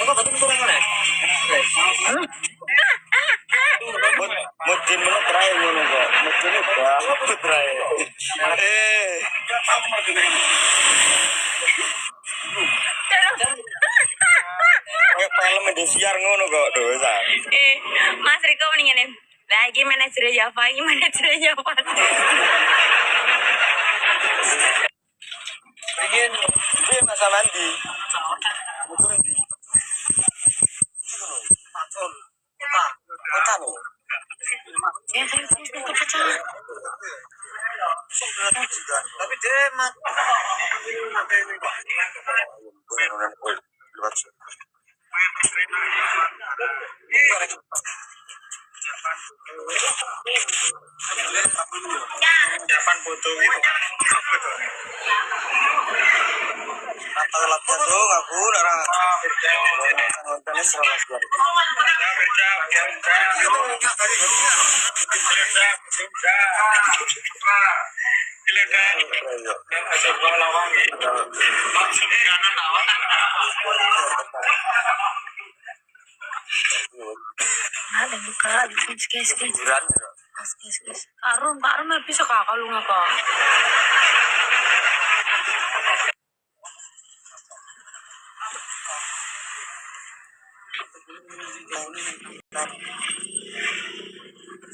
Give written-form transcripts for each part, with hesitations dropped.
Kok betul turun mana? Mungkin mana terakhir mana kok? Mungkin apa terakhir? Kayak film Indosiar ngono kok dosa. Mas Riko mendingan lagi manajer Java, Ingin dia masa mandi. Betul ini. Patrol kota loh. Ya, saya pecah. Tapi dia mat. Lewat. Japan foto itu. Atau latihan tuh aku darah. Nontonnya selalu latihan. Ada buka, guys. Karung bisa kakak lu ngapa?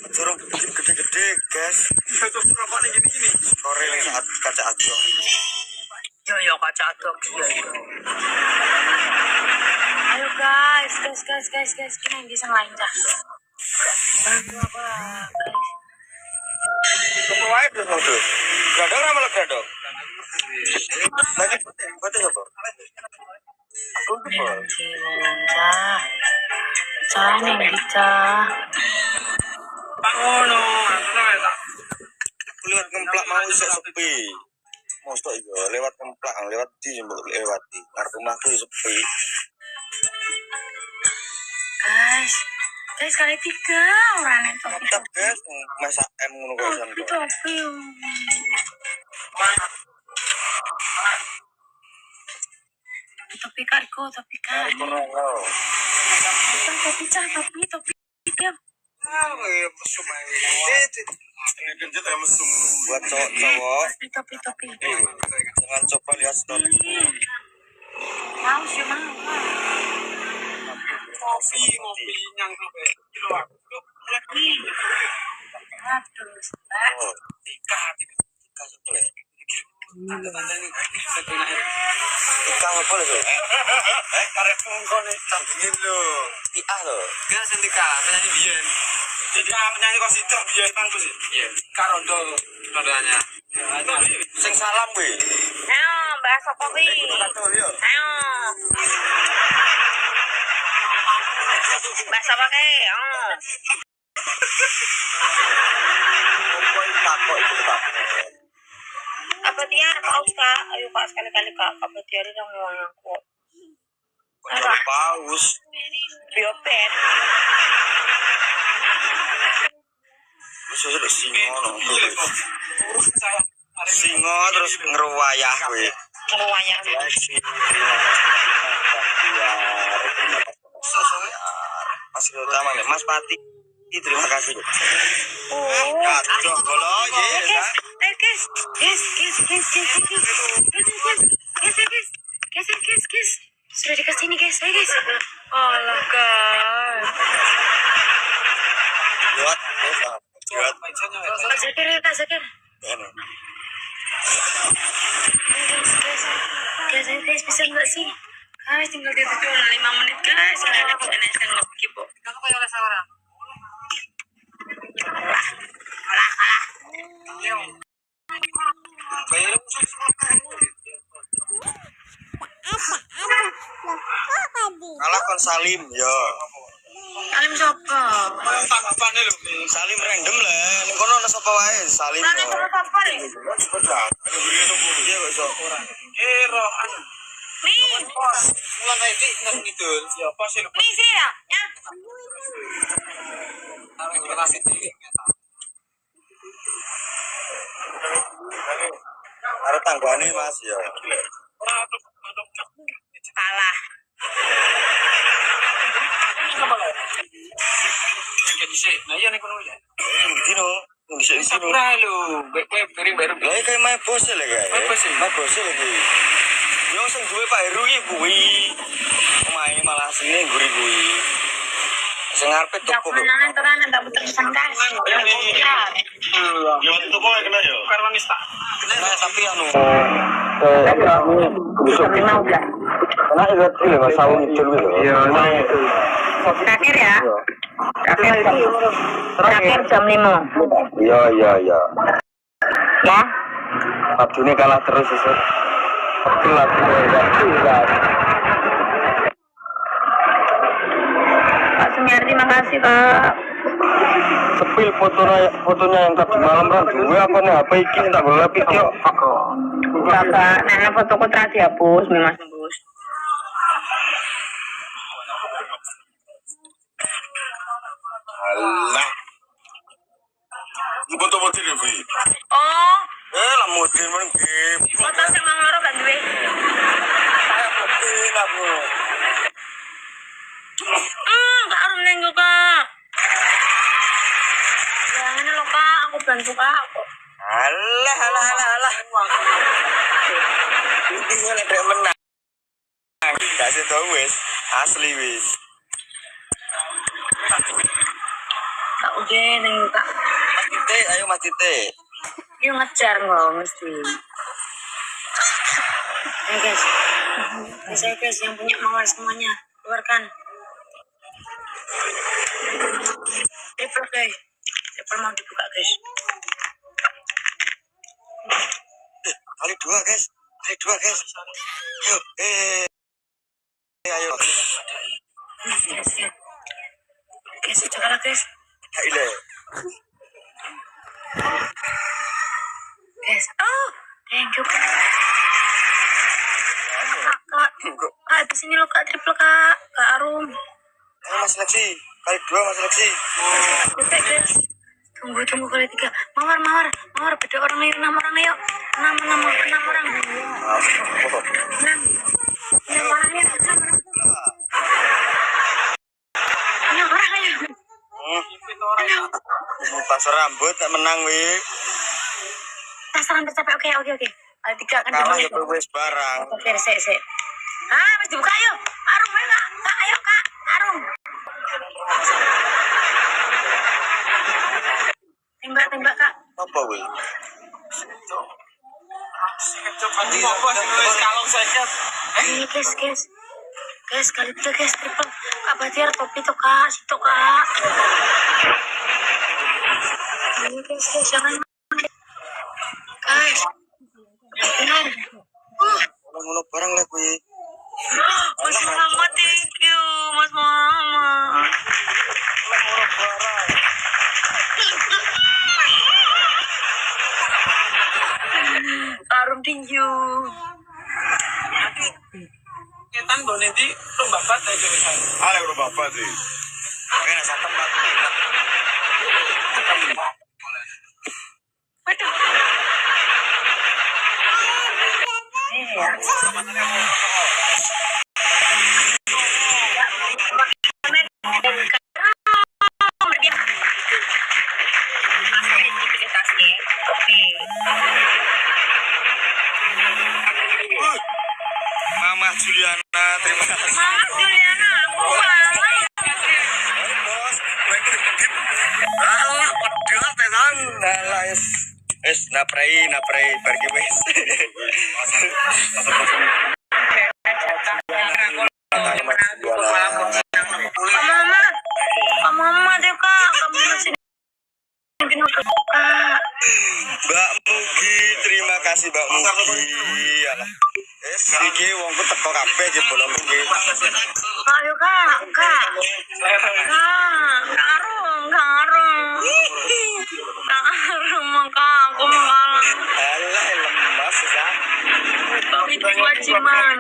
Jorong gede-gede, guys. Itu berapa nih gini? Sore yang saat kaca adok. Yo kaca adok. Ayo guys, kita bisa lancar. Bantu apa, guys? Kepulauan belum tuh. Gradong apa malah gradong? Lagi betul apa? Aku lupa. Jangan kita. Pangono, lewat ngemplak mau bisa sepi. Mostok itu lewat ngemplak, lewat di lewati. Arep rumahku sepi. Guys kali 3 orang yang Tetap guys, masa M ngono kosan. Topi. Topi kariko. Topi kan. Buat cowok. Topi. Jangan coba lihat story. Mau sih mau. Ngopi yang kilo aku. Terus. Oh, tiga sebel. Ika apa lho? Karep ngkone tambingin lho. Tia lho. Gak sentika, penyanyi biyen. Jadi penyanyi kok sido biyen pangku sih. Iya. Karondo rondanya. Sing salam kuwi. Ayo, bahas apa kuwi? Ayo. Bahas apa kae? Apa dia paus kak? Ayo kak sekali-kali kak. Apa dia ada yang mau aku? Apa? Paus. Biopet. Sudah singo terus ngeruwayah kuwi. Ngeruwayah. Masih utama nih Mas Pati. Terima kasih. Guys. Sudah dikasih ini guys, ayo guys. Alah guys. Buat. Kak Zakir. Guys, bisa nggak sih? Guys, tinggal di 5 menit guys. Ada bukan yang kipo. Kamu kayak oleh seorang. Kalah. Kalah kon Salim ya. Salim siapa? Salim random lah. Ning kono ana sapa wae Salim. Salim siapa nih? Iya kok iso. Nih. Mulan wae iki nang kidul. Ya pas lho. Nih sini ya. Ya. Tarik kelas iki. Arep tanggane Mas ya. nih kono ya. Dino, bisa dino. Lho, piring baru. Lah kayak main bos lah kayak. Main bos lagi. Yo sing duwe Pak Heru iki kuwi. Omahe malah sini guri kuwi. Sing ngarepe toko. Jangan tenan tak pesan kas. Yo toko kena yo. Karena wis tak. Kena tapi anu. Busuk Kenal udah. Kena ilat iki Mas Saung itu lho. Iya, Terakhir ya. Terakhir jam 5. Iya. Ya. Abdune kalah terus iso. Gelap. Pak Sumiardi, makasih Kak. Sepil fotonya yang tadi malam kan gue apa nih HP iki tak boleh video. Kakak, nah fotoku terakhir dihapus, memang tembus. Alah. Foto-foto ini, Bu. Oh, Lah model men game. foto sama loro gak duwe. Kayak model aku. Kak Arum neng juga. Jangan lo Kak, aku bantu Kak. Alah. Ini lek menang. Kasih tau wis, asli wis. Kak udah neng Kak. Mas Tite. Dia ngejar nggak mesti. Ayo guys, saya guys yang punya mawar semuanya keluarkan. Triple guys, triple mau dibuka guys. Kali dua guys. Ayo. Ayo. Guys, coba lah guys. Ile. Guys, oh, thank you Kak. Kak, di sini lo Kak triple Kak Arum. Mas seleksi. Kali dua mas seleksi. Guys. Tunggu kali 3. Mawar beda orang ayo 6 orang ayo. 6 orang. 6 orang ya. 6 orang ayo. Pasar rambut tak menang wi. Pasaran tercapai. Oke. Kali 3 kan Kalah ya dimulai. wis barang. Oke, sik. Mas dibuka ayo. Arum ayo Kak. Ayo Kak. Arum. Tembak Kak. Apa wi? Ini guys, kali 3 guys, triple. Kak Batiar topi tuh Kak, situ Kak. Ini guys, jangan guys. Benar. Ngono barang lah wi. Mas Muhammad, thank you, Mas Muhammad. Arum thank you. Ketan bo nanti lomba bat aja bisa. Ada udah bapak sih. Kena satem lah. Waduh. Mama Juliana, terima kasih. Mama Juliana, aku malah. Bos, gue ini dikit. Alah, pedas tenan. Alah, naprai, pergi wes. Mama deh Kak, kamu masih Kak. Mbak Mugi, terima kasih Mbak Mugi. Alah. Iki wongku teko kabeh iki bolong iki. Ayo Kak. Kak Arum, Kak, aku mau kalah. Alah, lemas ya. Itu kewajiban.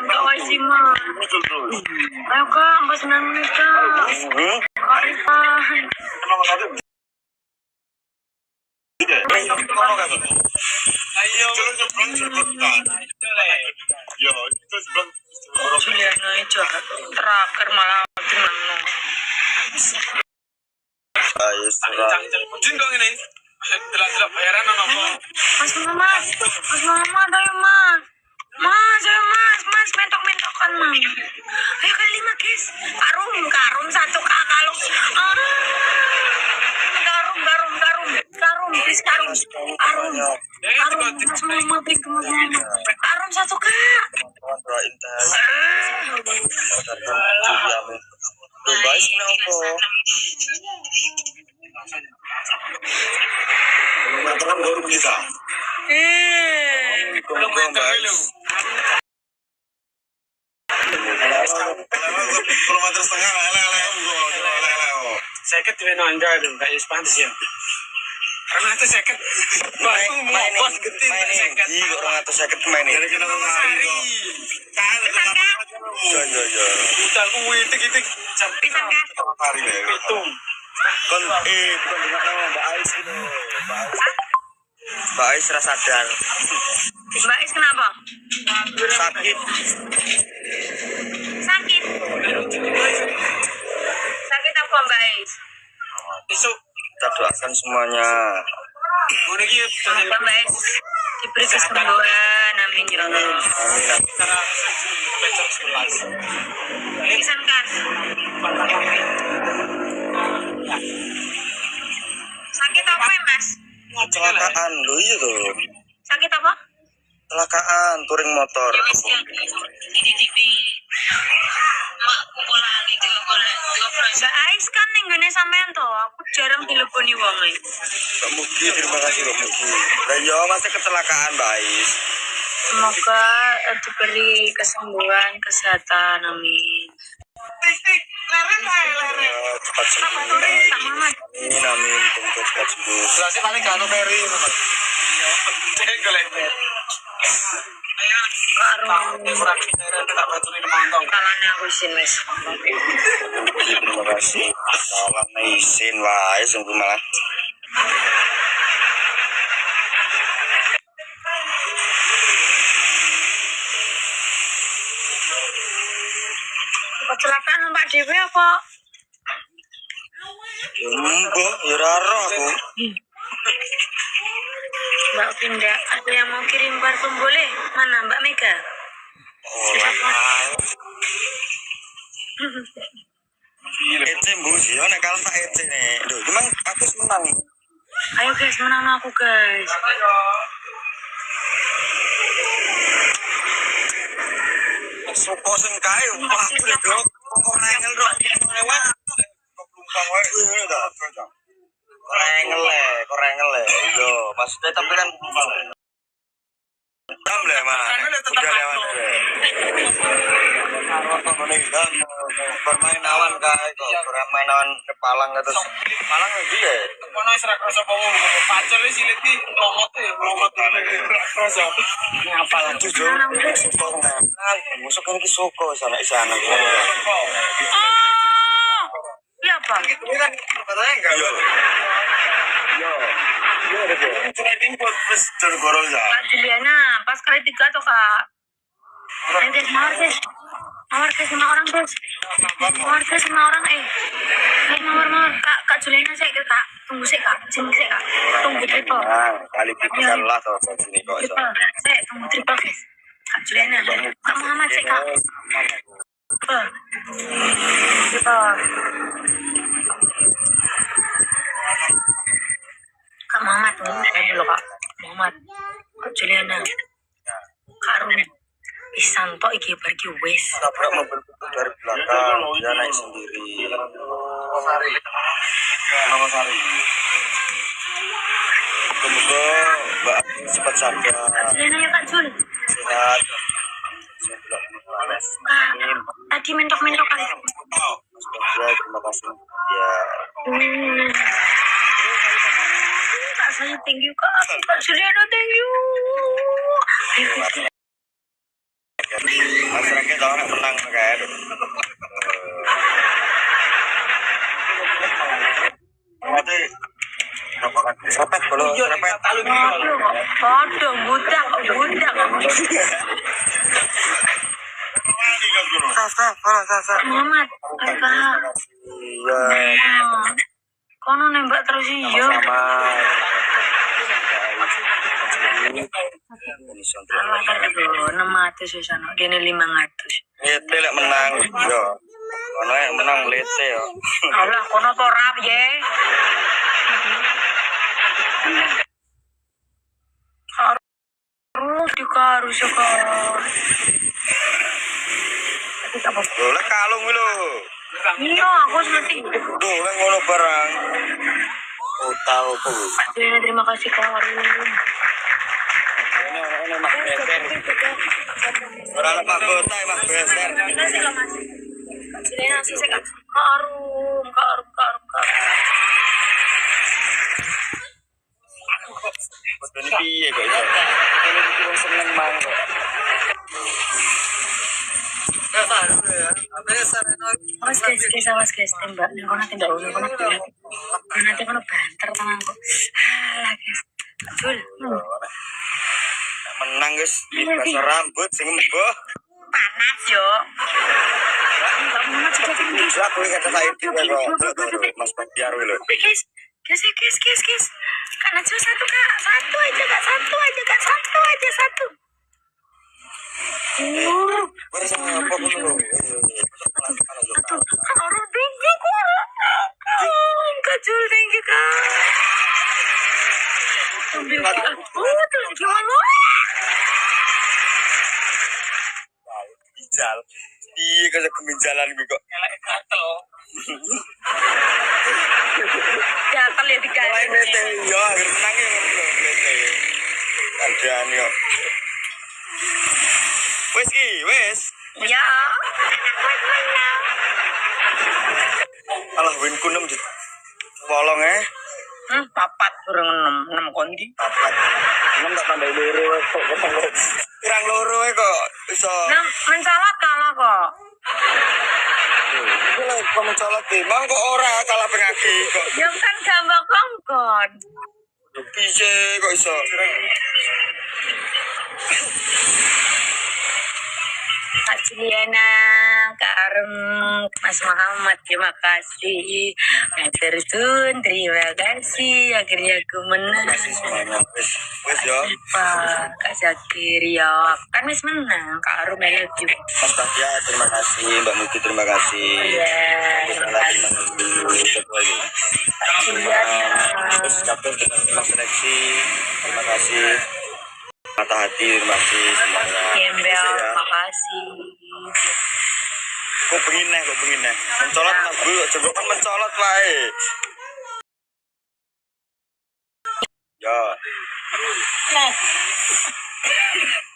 Ayo Kak, 9 menit Kak. Kak Irfan. Ayo, Juliana itu terakhir malah menang. Ayo surat. Cang-cang budin kok ngene. Delok-delok bayaran ono apa? Mas Muhammad, ayo mas. Mas, ayo mas, mentok-mentokan mas. Ayo kali 5 guys. Karum 1 kak kalau. Karum, please karum. Mas Muhammad, karum 1 kak. Kontrol intas. Bebas kenapa? Belum baru bisa. Belum meter dulu. Kilometer setengah Seket di Nangga itu kayak Spanyol ya. Karena itu seket. Batu bos getin seket. Iya orang atau seket main ini. Ya. Udah kuwi tik-tik Bisa kan? hitung. Bukan dengan nama Mbak Ais itu. Mbak Ais rasadar. Mbak Is kenapa? Sakit. Sakit. Sakit apa Mbak Is? Besok Kita doakan semuanya. ngono iki Semoga Mbak Is diberi kesembuhan, amin ya Allah. cara besok 11. Pisan kan? Sakit apa ya Mas? Kecelakaan lo iya tuh. Sakit apa? Kecelakaan touring motor. Mbak Ais kan nenggone sampean toh, aku jarang dileboni wong e. Mbak Mugi, terima kasih Mbak Mugi. Lah iya masih kecelakaan Mbak Ais. Semoga diberi kesembuhan, kesehatan, amin. Tik leren ae leren. Cepat sembuh. Kak Muhammad, Amin. Semoga cepat sembuh. Jelasnya paling gak ono peri. Cek golek. Kak Rum, Kurang leren tak baturi montong. kalane aku isin wis. Terima kasih. Salam izin wae sungguh malah. Kecelakaan numpak dhewe apa? Mbok, ya raro aku. Mbak Pinda, ada yang mau kirim parfum boleh? Mana Mbak Mega? Ece mbus ya nek kalah tak ece nih. Lho, cuman aku senang. Ayo guys, menang aku guys. Sopo sing kae Pak Bro. Kok rengel ro. Lewat. Pelumpang wae kuwi ta. Rengel le. Yo, maksudnya tapi kan Dam le mah. Udah lewat. Bermain awan kae kok. Bermain awan Palang terus. Palang lagi ya. Ono wis ra krasa apa wong pacul wis cilik iki lomot ya, lomot krasa. Ngapal Jujur. Musuk kan ki suko sana. Iya Pak. Trading podcast tergorol ya. Kak Juliana, pas kali 3 atau Kak? Guys, mawar guys 5 orang guys. Mawar guys 5 orang mawar. Kak Juliana saya Kak. Tunggu sih Kak. Sini sih Kak. Tunggu triple. Kali bikin lah toh sini kok. Triple. Saya tunggu triple guys. Kak Juliana. Kak Muhammad sih Kak. Triple. Kak Muhammad tunggu saya dulu Kak. Muhammad. Kak Juliana. Kak Rumi. Isanto iki pergi wes. Tabrak mobil dari belakang, dia naik sendiri. Sari. Semoga Mbak cepat sadar. Juliana ya Kak Jul. Sehat. Kak, tadi mentok-mentok kan. Ya, terima kasih. Ya. Kak saya thank you Kak. Kak Juliana thank you. Ayo guys. Masyarakat orang menang kayak. Mati. Serepet kalau serepet. Bodoh, budak. Muhammad, Kak. Iya. Kono nembak terus iya. Sama-sama. Alah kan itu 600 wis ana, kene 500. Lete lek menang yo. Ono yang menang lete yo. Alah kono to rap ye. Harus dikaru sekali. Tapi tak apa. Lho lek kalung iki lho. Iya, aku ngerti. Duh, lek ngono barang. Oh, tahu po. Terima kasih Karin. Ini mak beser. Ora lek mak botai mak beser. Kasih Kak Mas. Cilena sih Kak. Karum. Ini piye kok iso? Ini wong seneng mang kok. Mas guys, tembak. Nih kono tembak ulo kono tembak. Nanti kono banter tanganku. Alah guys. Betul. Menang guys, basah rambut sing embuh. Panas yo. Lah kuwi kata saya iki kok Mas Batiar lho. Guys. Kak Najwa satu Kak. Satu aja. Wes apa ngono. Orang tinggi kok. Kak Jul tinggi Kak. Ambil Kak. Tuh gimana? Bijal. Iya kok keminjalan iki kok. Gatel. Gatel ya dikasih. Lain mete yo, menang yo ngono mete. Adane yo. Wes. Ya. Alah win ku 6 dit. Wolong Papat kurang 6 kondi. 6 tak tambah loro kok. Kurang loro kok iso. Mencolot kalah kok. Iki lho kok mencolot mang kok ora kalah pengaki kok. Yang kan gampang kongkon. Piye kok iso? Kak Juliana, Kak Arem, Mas Muhammad, terima kasih. Tersun, terima kasih. Akhirnya aku menang. Wes yo. Kak Zakir, ya. Kan Mas menang. Kak Arem, I love you. Mas Bahtia, terima kasih. Mbak Muki, terima kasih. Iya, terima kasih. Kak Juliana. Terus capek dengan Mas Seleksi, terima kasih. Mata hati, terima kasih semuanya. Gembel, makasih. Kok pengen nih. Mencolot Mas Bu, coba kan mencolot wae. Ya.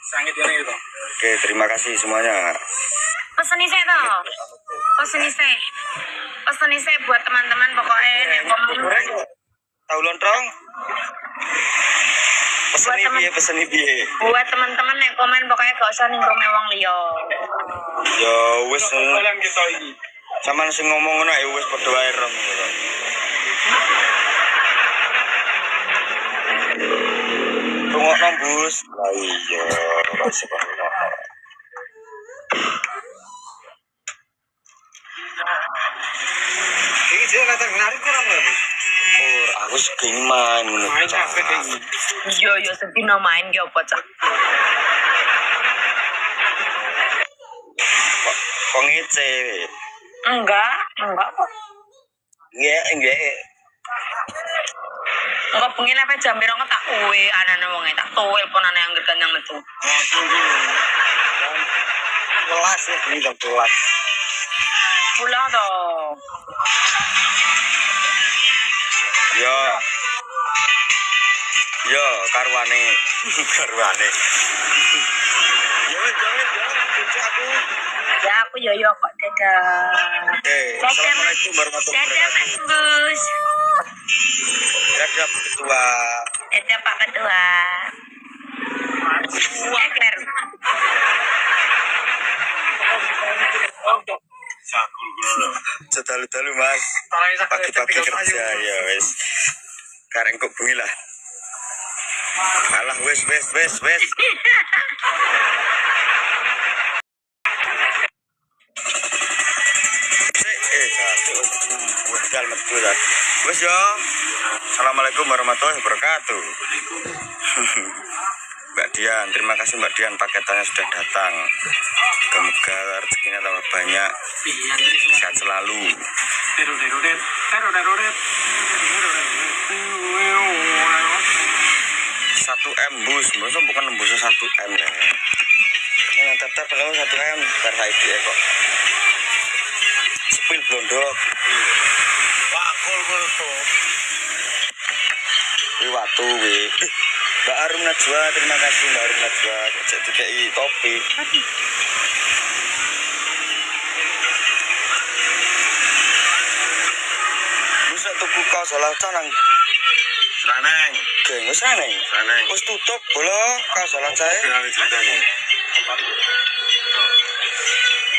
Sangit ini gitu. Oke, terima kasih semuanya. Pesen isi toh. Pesen isi buat teman-teman pokoknya yang komen. Tahu lontrong? Pesen piye? Buat teman-teman yang komen pokoknya gak usah ninggung wong liya. Ya wis Kalian kita ini. sampean sing ngomong ngono ya wis padha wae rong. Tungokno bus. Lah iya, masih Ini dia kata menarik kurang lebih. aku segini main Main kafe kayak gini. Yo sedino main ki opo cak. kok ngece. Enggak kok. Nggih. Enggak pengen apa jam berapa tak uwe anane wong tak tuwel ponane yang gandang metu. Kelas ya, ini jam kelas. Pulang toh. Yo, karwane. Ya aku yo kok dadah. Assalamualaikum warahmatullahi Dadah Mas wabarakatuh. Bus. Dadah Ketua. Dadah Pak Ketua. Eker. Sedalu-dalu Mas. Pagi-pagi kerja ya wes. Kareng kok bengi lah. Alah wes. budal metu kan. Wes yo. Assalamualaikum warahmatullahi wabarakatuh. Mbak Dian, terima kasih Mbak Dian, paketannya sudah datang. Semoga rezekinya tambah banyak, sehat selalu. 1M bus, bukan nembus 1M ya. Yang tetap kalau 1M bar ID kok. Sepil blondok. Wah, kol. Watu wi. Mbak Arum Najwa, terima kasih Mbak Arum Najwa. Cek DKI topi. Bisa tuku kaos salah canang. Saneng. Geng wis aneh. Saneng. Wis tutup bolo kaos salah cae.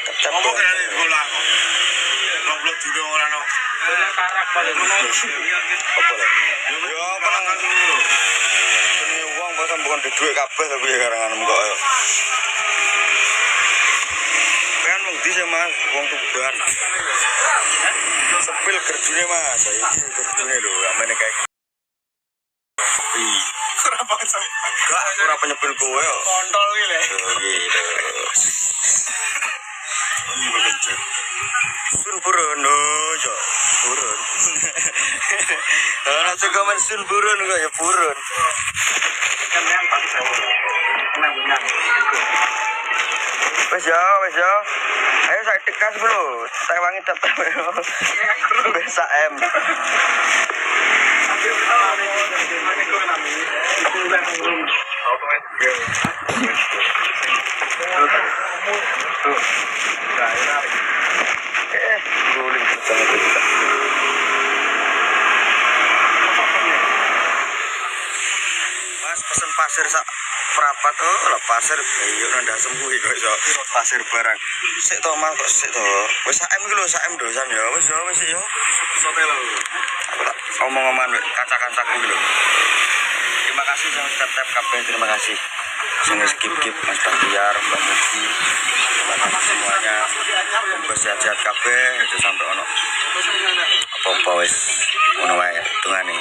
Tetep Ngomong kena di sekolah kok. Goblok juga orang no. Karak balik ngono. Apa lho? Yo penang dulu. Ini uang bahkan bukan di duit kabeh tapi ya karangan kok. Kan mung di sih Mas, wong Tuban. Sepil kerjune Mas, iki kerjune lho, amene kayak Kurang banget sama. gak ora penyepil kowe yo. Kontol iki lho. Gitu. Sun purun no yo, purun. Ora komen sun purun kok ya purun. Kan yang bangsa. Menang. Wes yo. Ayo saya tekan dulu. Saya wangi tetap yo. Besa M. Guling sama kita. Mas pesen pasir sak perapat lah pasir ayo nanda sembuh kok iso pasir barang. Sik to Mas kok sik to. Wis sak M iki lho, sak M dosan ya. Wis yo. Sote lho. Aku tak omong-omongan kaca-kacaku iki lho. Terima kasih yang tetap kabeh, terima kasih. Sing skip Mas Bahtiar, Mbak Mugi. Terima kasih semuanya. Semoga sehat-sehat kabeh itu sampai ono apa-apa wis ngono wae hitungane.